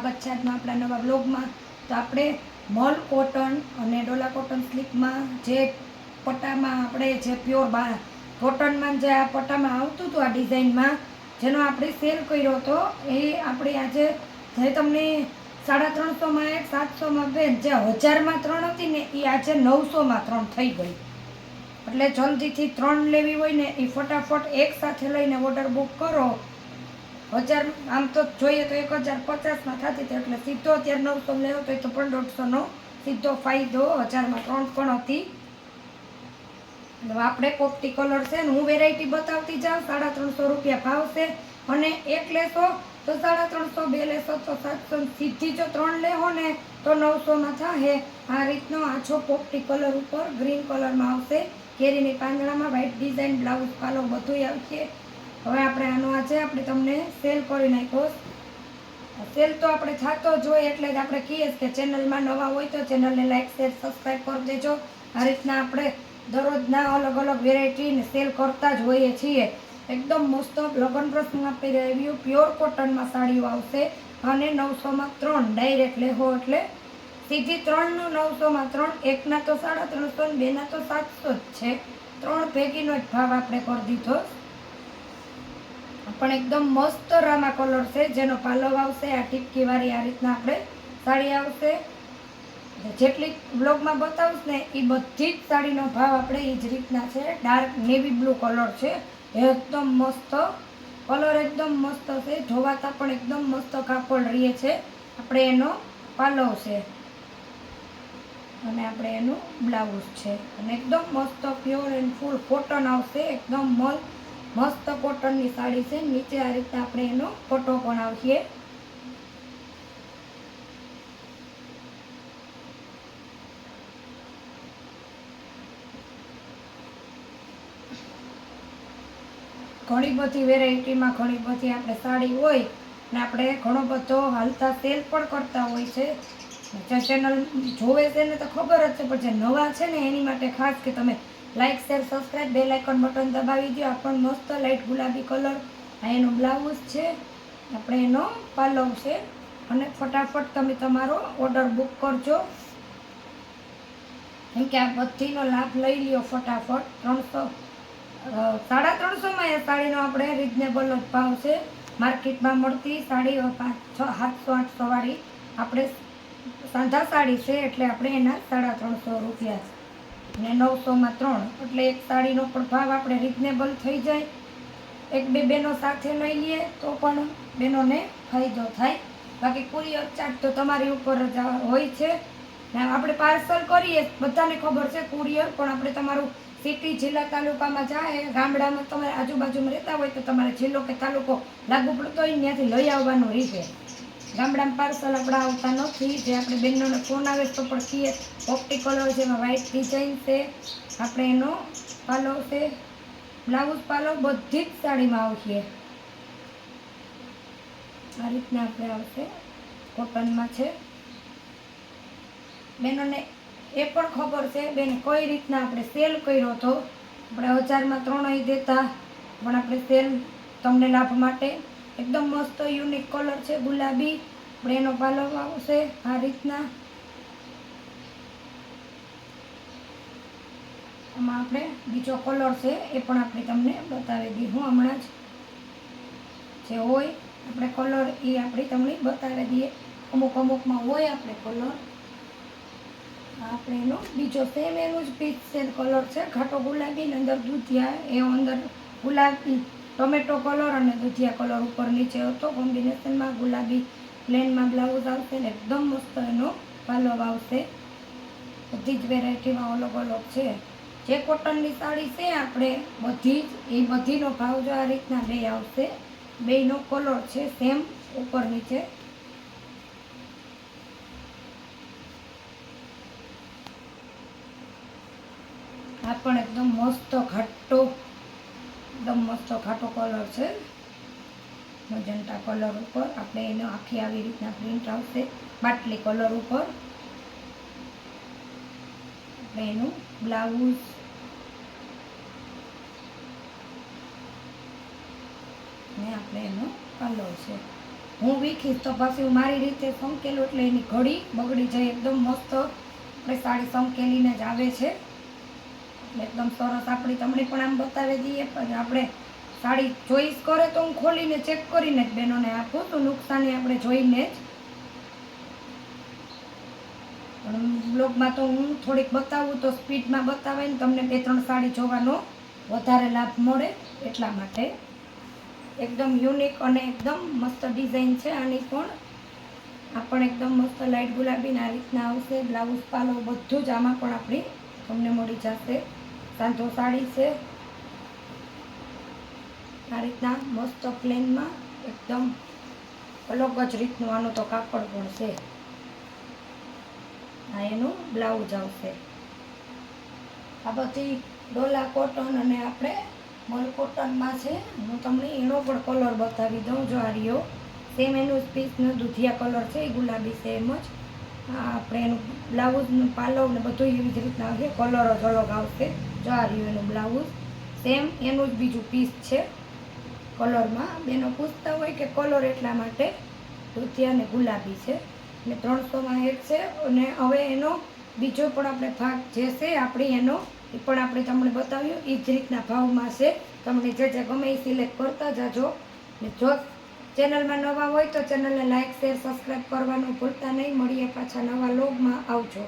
સ્વાગત છે આજના આપણા નવા બ્લોગમાં। તો આપણે મલ કોટન અને ડોલા કોટન સ્લીપમાં જે પટ્ટામાં આપણે જે પ્યોર કોટનમાં જે આ પટ્ટામાં આવતું હતું આ ડિઝાઇનમાં, જેનો આપણે સેલ કર્યો હતો, એ આપણે આજે જે તમને 350માં એક 700માં બે જે 1000માં 3 હતી ને, એ આજે 900માં 3 થઈ ગઈ। એટલે જલ્દીથી 3 લેવી હોય ને એ ફટાફટ એક સાથે લઈને ઓર્ડર બુક કરો। 1000 આમ તો જોઈએ તો 1050માં થતી હતી, એટલે સીધો અત્યારે 900 લેવો તો એ તો 150નો સીધો ફાયદો 1000માં 3 પણ હતી। આપણે પોપટી કલર છે ને, હું વેરાયટી બતાવતી જાઉં। 350 રૂપિયા ભાવ છે, અને એક લેશો તો 350, બે લેશો તો 700, સીધી જો 3 લેહો ને તો 900માં થાય। આ રીતનો આછો પોપટી કલર ઉપર ગ્રીન કલરમાં આવશે, કેરીની પાંદડામાં વ્હાઈટ ડિઝાઇન, બ્લાઉઝ પાલો બધું આવશે। હવે આપણે આનો આજે આપણે તમને સેલ કરી નાખ્યો। સેલ તો આપણે થતો જ હોય, એટલે જ આપણે કહીએ કે ચેનલમાં નવા હોય તો ચેનલને લાઈક શેર સબસ્ક્રાઈબ કરી દેજો। આ રીતના આપણે દરરોજના અલગ અલગ વેરાયટીને સેલ કરતા જ હોઈએ છીએ। એકદમ મસ્ત લગ્ન પ્રસંગ આપી રહ્યું પ્યોર કોટનમાં સાડીઓ આવશે, અને 900માં 3 ડાયરેક્ટ લેહો એટલે સીધી 3નું 900માં 3, એકના તો 350, બેના તો 700 જ છે। 3 ભેગીનો જ ભાવ આપણે કરી દીધો। પણ એકદમ મસ્ત રામા કલર છે, જેનો પાલવ આવશે આ ટીપકીવાળી આ રીતના આપણે સાડી આવશે। જેટલી બ્લોગમાં બતાવીશ ને એ બધી જ સાડીનો ભાવ આપણે એ જ રીતના છે। ડાર્ક નેવી બ્લુ કલર છે, એકદમ મસ્ત કલર, એકદમ મસ્ત છે, ધોવાતા પણ એકદમ મસ્ત કાપડ રહે છે। આપણે એનો પાલવ છે, અને આપણે એનું બ્લાઉઝ છે, અને એકદમ મસ્ત પ્યોર એન્ડ ફૂલ કોટન આવશે। એકદમ મસ્ત કોટનની સાડી છે। નીચે આ રીતે આપણે એનો ફોટો પણ આવશે। ઘણી બધી વેરાયટીમાં ઘણી બધી આપણે સાડી હોય, ને આપણે ઘણો બધો હાલતા સેલ પણ કરતા હોય છે। જે ચેનલ જોવે છે ને તો ખબર જ છે, પણ જે નવા છે ને એની માટે ખાસ કે તમે like share subscribe bell icon button દબાવી દો। આ પણ મસ્ત લાઈટ ગુલાબી કલર, આ એનો બ્લાઉઝ છે, આપણે એનો પાલવ છે, અને ફટાફટ તમે તમારો ઓર્ડર બુક કરજો, કેમ કે આ બધીનો લાભ લઈ લ્યો ફટાફટ। 350માં એ સાડીનો આપણે રિઝનેબલ જ ભાવ છે। માર્કેટમાં મળતી સાડી 700-800 વાળી આપણે સાંધા સાડી છે, એટલે આપણે એના 350 રૂપિયા ને 900માં 3, એટલે એક સાડીનો પણ ભાવ આપણે રિઝનેબલ થઈ જાય। એક બે બહેનો સાથે લઈ લઈએ તો પણ બહેનોને ફાયદો થાય। બાકી કુરિયર ચાર્જ તો તમારી ઉપર જ હોય છે, ને આપણે પાર્સલ કરીએ બધાને ખબર છે। કુરિયર પણ આપણે તમારું સિટી જિલ્લા તાલુકામાં જાય, ગામડામાં તમારે આજુબાજુમાં રહેતા હોય તો તમારે જિલ્લો કે તાલુકો લાગુ પડતો હોય ત્યાંથી લઈ આવવાનું રહે। ગામડામાં પાર્સલ આપણા આવતા નથી। જે આપણે બહેનોને ફોન આવે તો પણ કહીએ પોપટી કલર, જેમાં વ્હાઈટ ડિઝાઇન છે, આપણે એનો પાલવ છે, બ્લાઉઝ પાલવ બધી જ સાડીમાં આવશે। આ રીતના આપણે આવશે, કોટનમાં છે। બહેનોને એ પણ ખબર છે બેન કઈ રીતના આપણે સેલ કર્યો હતો। આપણે 1000માં 3 અહીં દેતા, પણ આપણે સેલ તમને લાભ માટે એકદમ મસ્ત યુનિક કલર છે ગુલાબી, આપણે એનો પાલવ આવશે આ રીતના। આમાં આપણે બીજો કલર છે એ પણ આપણે તમને બતાવી દઈશું હમણાં જ। જે હોય આપણે કલર એ આપણે તમને બતાવી દઈએ, અમુકમાં હોય આપણે કલર। આપણે એનો બીજો સેમ એનું જ પીચ સેમ કલર છે, ઘાટો ગુલાબી ને અંદર દૂધિયા, એ અંદર ગુલાબી ટોમેટો કલર અને દૂધિયા કલર ઉપર નીચે હતો કોમ્બિનેશનમાં। ગુલાબી પ્લેનમાં બ્લાઉઝ આવશે ને એકદમ મસ્ત એનો પાલવ આવશે। બધી જ વેરાયટીમાં અલગ અલગ છે। જે કોટનની સાડી છે આપણે બધી જ, એ બધીનો ભાવ જો આ રીતના બે આવશે। બેયનો કલર છે સેમ ઉપર નીચે। આ પણ એકદમ મસ્ત ઘાટો, એકદમ મસ્ત ઘાટો કલર છે, મજંટા કલર ઉપર આપણે એનો આખી આવી રીતના પ્રિન્ટ આવશે બાટલી કલર ઉપર। આપણે એનું બ્લાઉઝ, ને આપણે એનો પાલવ છે। હું વીખીશ તો પછી હું મારી રીતે સંકેલું એટલે એની ઘડી બગડી જાય. એકદમ મસ્ત આપણે સાડી સંકેલીને જ આવે છે. એકદમ સરસ આપણી તમને પણ આમ બતાવી દઈએ. પણ આપણે સાડી ચોઈસ કરે તો હું ખોલીને ચેક કરીને જ બહેનોને આપું, તો નુકસાની આપણે જોઈને જ. પણ બ્લોગમાં તો હું થોડીક બતાવું તો સ્પીડમાં બતાવાય ને તમને 2-3 સાડી જોવાનો વધારે લાભ મળે એટલા માટે. એકદમ યુનિક અને એકદમ મસ્ત ડિઝાઇન છે આની પણ. આ પણ એકદમ મસ્ત લાઇટ ગુલાબી આ રીતના આવશે. બ્લાઉઝ પાલો બધું જ આમાં પણ આપણી તમને મળી જશે. સાંધો સાડી છે આ રીતના મસ્ત પ્લેનમાં, એકદમ અલગ જ રીતનું આનું તો કાપડ પણ છે. આ એનું બ્લાઉઝ આવશે. આ બધી ડોલા કોટન અને આપણે મલ કોટનમાં છે. હું તમને એનો પણ કલર બતાવી દઉં. જો આ રહ્યો સેમ એનું પીસનો દૂધિયા કલર છે, એ ગુલાબી સેમ જ. આપણે એનું બ્લાઉઝનું પાલવ ને બધું એવી જ રીતના આવશે. કલર જ અલગ આવશે. જો આ રહ્યું એનું બ્લાઉઝ સેમ એનું જ બીજું પીસ છે કલરમાં. બેનો પૂછતા હોય કે કલર એટલા માટે દૂધિયા ને ગુલાબી છે. ને 300માં એક છે. અને હવે એનો બીજો પણ આપણે ભાગ જે છે આપણી એનો એ પણ આપણે તમને બતાવ્યું એ જ રીતના ભાવમાં છે. તમને જે ગમે એ સિલેક્ટ કરતા જાજો. ને જો ચેનલમાં નવા હોય તો ચેનલને લાઇક શેર સબસ્ક્રાઈબ કરવાનું ભૂલતા નહીં. મળીએ પાછા નવા વ્લોગમાં. આવજો.